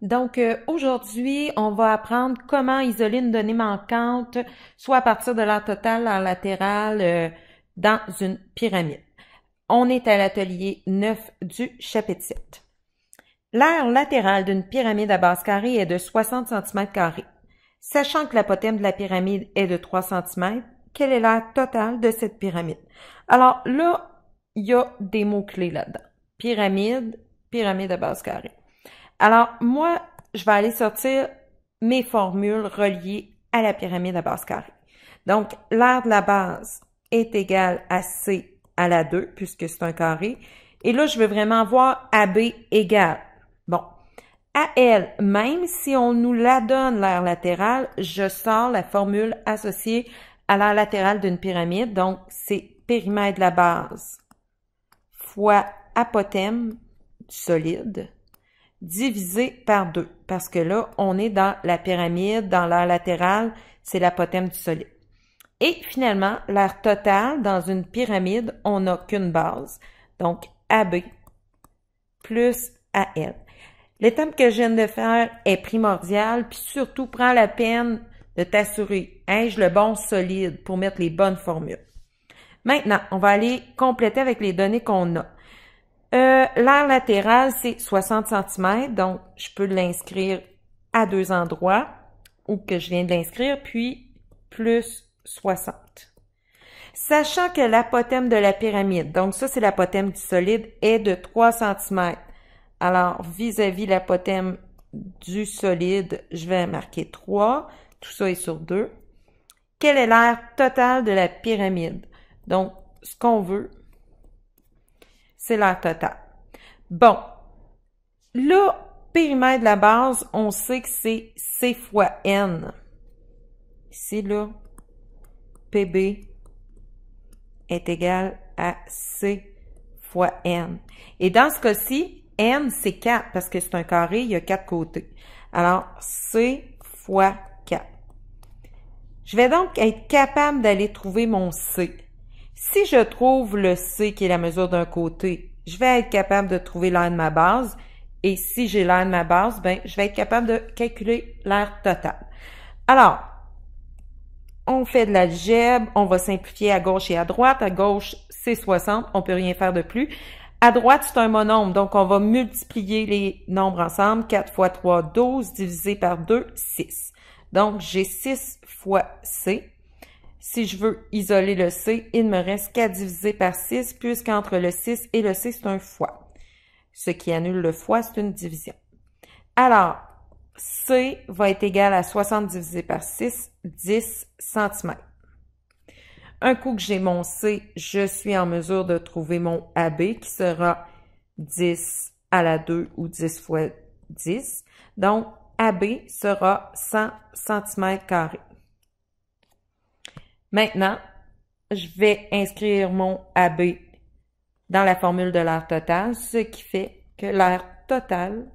Donc, aujourd'hui, on va apprendre comment isoler une donnée manquante, soit à partir de l'aire totale, l'aire latérale, dans une pyramide. On est à l'atelier 9 du chapitre 7. L'aire latérale d'une pyramide à base carrée est de 60 cm². Sachant que l'apothème de la pyramide est de 3 cm, quelle est l'aire totale de cette pyramide? Alors là, il y a des mots-clés là-dedans. Pyramide, pyramide à base carrée. Alors, moi, je vais aller sortir mes formules reliées à la pyramide à base carrée. Donc, l'aire de la base est égale à C à la 2, puisque c'est un carré. Et là, je veux vraiment voir AB égale. Bon, AL, même si on nous la donne, l'aire latérale, je sors la formule associée à l'aire latérale d'une pyramide. Donc, c'est périmètre de la base fois apothème du solide divisé par 2, parce que là, on est dans la pyramide, dans l'aire latérale, c'est l'apothème du solide. Et finalement, l'aire totale dans une pyramide, on n'a qu'une base, donc AB plus AL. L'étape que je viens de faire est primordiale, puis surtout, prends la peine de t'assurer, ai-je le bon solide pour mettre les bonnes formules. Maintenant, on va aller compléter avec les données qu'on a. L'aire latérale, c'est 60 cm, donc je peux l'inscrire à deux endroits, où que je viens de l'inscrire, puis plus 60. Sachant que l'apothème de la pyramide, donc ça c'est l'apothème du solide, est de 3 cm. Alors, vis-à-vis l'apothème du solide, je vais marquer 3, tout ça est sur 2. Quelle est l'aire totale de la pyramide? Donc, ce qu'on veut, c'est l'aire totale. Bon, là, périmètre de la base, on sait que c'est C fois N. Ici, là, PB est égal à C fois N. Et dans ce cas-ci, N, c'est 4, parce que c'est un carré, il y a 4 côtés. Alors, C fois 4. Je vais donc être capable d'aller trouver mon C. Si je trouve le C, qui est la mesure d'un côté, je vais être capable de trouver l'aire de ma base. Et si j'ai l'aire de ma base, ben, je vais être capable de calculer l'aire totale. Alors, on fait de l'algèbre, on va simplifier à gauche et à droite. À gauche, c'est 60, on peut rien faire de plus. À droite, c'est un monombre, donc on va multiplier les nombres ensemble. 4 fois 3, 12, divisé par 2, 6. Donc, j'ai 6 fois C. Si je veux isoler le C, il ne me reste qu'à diviser par 6, puisqu'entre le 6 et le C, c'est un fois. Ce qui annule le fois, c'est une division. Alors, C va être égal à 60 divisé par 6, 10 cm. Un coup que j'ai mon C, je suis en mesure de trouver mon AB, qui sera 10 à la 2 ou 10 fois 10. Donc, AB sera 100 cm². Maintenant, je vais inscrire mon AB dans la formule de l'aire totale, ce qui fait que l'aire totale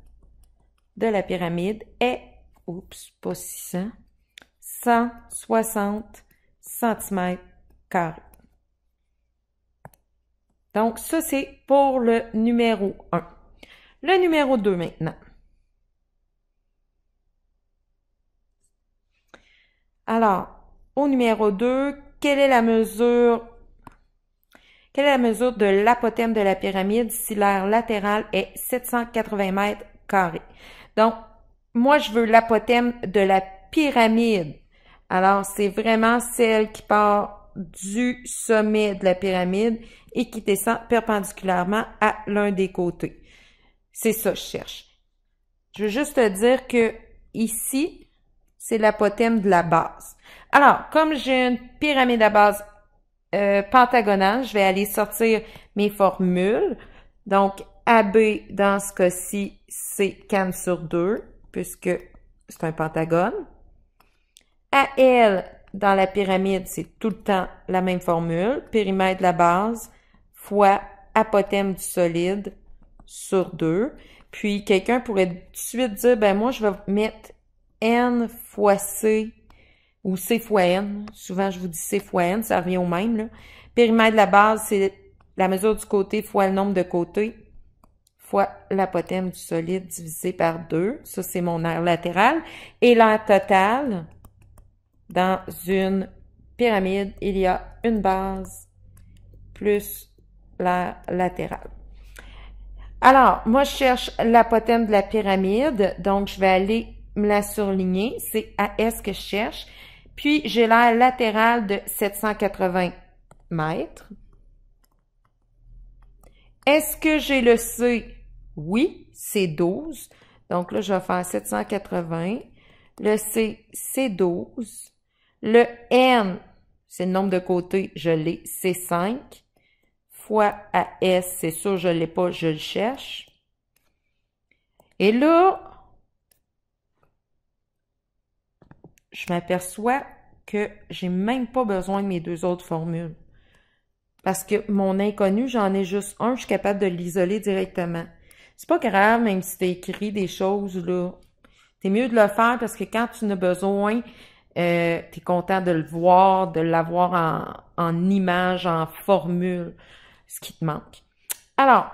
de la pyramide est, pas 600, 160 cm². Donc, ça, c'est pour le numéro 1. Le numéro 2 maintenant. Alors, au numéro 2, quelle est la mesure de l'apothème de la pyramide si l'aire latérale est 780 m²? Donc, moi, je veux l'apothème de la pyramide. Alors, c'est vraiment celle qui part du sommet de la pyramide et qui descend perpendiculairement à l'un des côtés. C'est ça que je cherche. Je veux juste te dire que ici, c'est l'apothème de la base. Alors, comme j'ai une pyramide à base pentagonale, je vais aller sortir mes formules. Donc, AB, dans ce cas-ci, c'est can sur 2, puisque c'est un pentagone. AL, dans la pyramide, c'est tout le temps la même formule. Périmètre de la base fois apothème du solide sur 2. Puis, quelqu'un pourrait tout de suite dire, ben moi, je vais mettre N fois C ou C fois N. Souvent, je vous dis C fois N, ça revient au même, là. Périmètre de la base, c'est la mesure du côté fois le nombre de côtés fois l'apothème du solide divisé par 2. Ça, c'est mon aire latérale. Et l'aire totale, dans une pyramide, il y a une base plus l'aire latérale. Alors, moi, je cherche l'apothème de la pyramide, donc je vais aller me la surligner. C'est AS que je cherche. Puis, j'ai l'aire latérale de 780 mètres. Est-ce que j'ai le C? Oui, c'est 12. Donc là, je vais faire 780. Le C, c'est 12. Le N, c'est le nombre de côtés, je l'ai, c'est 5. Fois AS, c'est sûr, je ne l'ai pas, je le cherche. Et là, je m'aperçois que j'ai même pas besoin de mes deux autres formules. Parce que mon inconnu, j'en ai juste un, je suis capable de l'isoler directement. C'est pas grave, même si tu as écrit des choses, là. C'est mieux de le faire parce que quand tu en as besoin, tu es content de le voir, de l'avoir en image, en formule, ce qui te manque. Alors,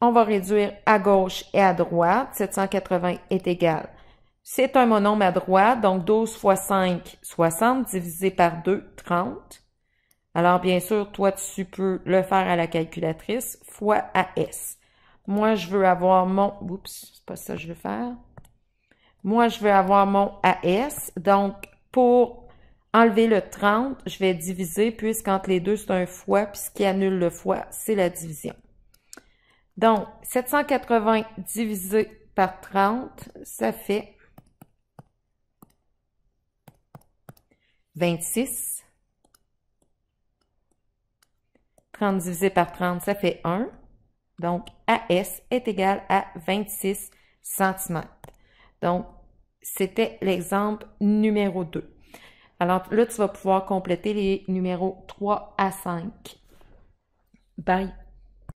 on va réduire à gauche et à droite. 780 est égal. C'est un monome à droite, donc 12 fois 5, 60, divisé par 2, 30. Alors, bien sûr, toi, tu peux le faire à la calculatrice, fois AS. Moi, je veux avoir mon... Oups, c'est pas ça que je veux faire. Moi, je veux avoir mon AS. Donc, pour enlever le 30, je vais diviser, puisqu'entre les deux, c'est un fois, puis ce qui annule le fois, c'est la division. Donc, 780 divisé par 30, ça fait 26. 30 divisé par 30, ça fait 1. Donc, AS est égal à 26 cm. Donc, c'était l'exemple numéro 2. Alors là, tu vas pouvoir compléter les numéros 3 à 5. Bye!